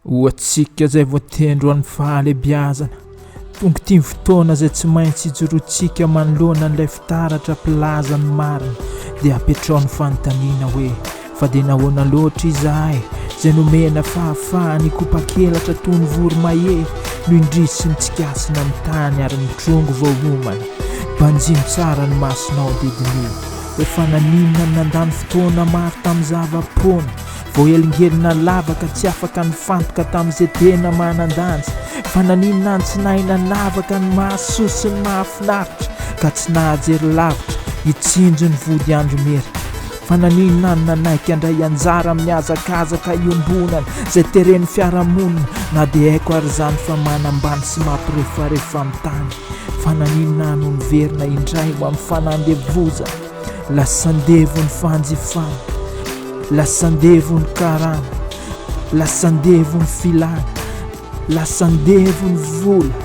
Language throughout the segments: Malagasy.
Oatsika zay voatendro amin'ny fahalebiazana tonga ty fotoana zay tsy maintsy ijorotsika manoloana an'ilay fitaratra mpilaza ny marina dia apetraony fanontaniana hoe fa dia nahoana loatra izahay zay nomena fahafahany kopa-kelatra toy ny voromahery no indrisy mitsikasina amin'ny tany ary mitrongo vaoomana banjiny tsara ny masonao dedinio hoe fananinana nandany fotoana maro tamin'ny zava-pona vao elingelina lavaka tsy afaka nifantoka tamin'izay tena manandanja fananinana antsinaina navaka ny mahasoa sy ny mahafinaritra ka tsy nahajery lavitra hitsinjo ny vody andro merika fananinana ny nanaiky andray anjara amin'ny hazakazaka iombonana zay teren'ny fiarahamonina na dia haiko ary zany fa manambany sy mampirefarefa amin'ny tany fananinana no niverina indray ho amin'ny fanandevozana lasandevo ny fanjifana lasandevo ny karana lasandevo ny filana lasandevo ny vola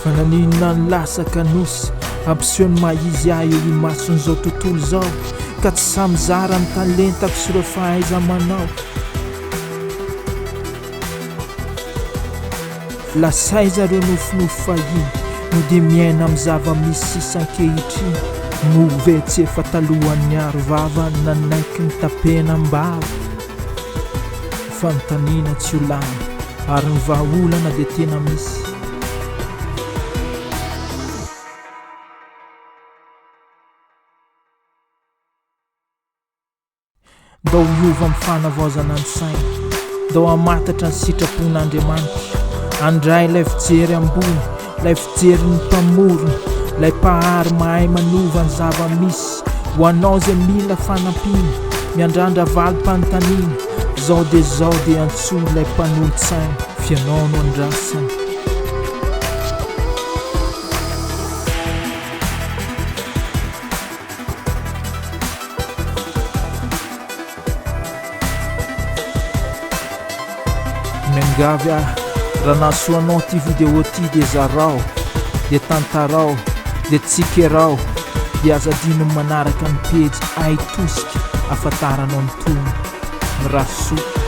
fananinana ny lasaka nosy ampiseho ny mahizy ahy eo imason'izao tontolo izao ka tsy samizara ny talentako sy ireo fahaiza-manao lasay zareo nofinofo fahiny no dia miaina amin'ny zava-misy isan-kehitriny move tsy efa talohan'ny aro vava ny nanaiky ny tapena mbava fanontaniana tsy ho lany ary ny vahaolana dia tena misy ndao miova amin'ny fanavaozana ny saina ndao hamatatra ny sitrapon'Andriamanitra andray ilay fijery ambony ilay fijery ny mpamorona ilay mpahary mahay manova ny zava-misy ho anao zay mila fanampiana miandrandra valim-panontaniana zao dia antsoa ilay mpanolo-tsaina fianao no andrasana miangavy raha nahasoanao ty video ty dia zarao dia tantarao dia tsikerao dia aza adino manaraka ny pejy Haitosika afantaranao ny tony mirasoa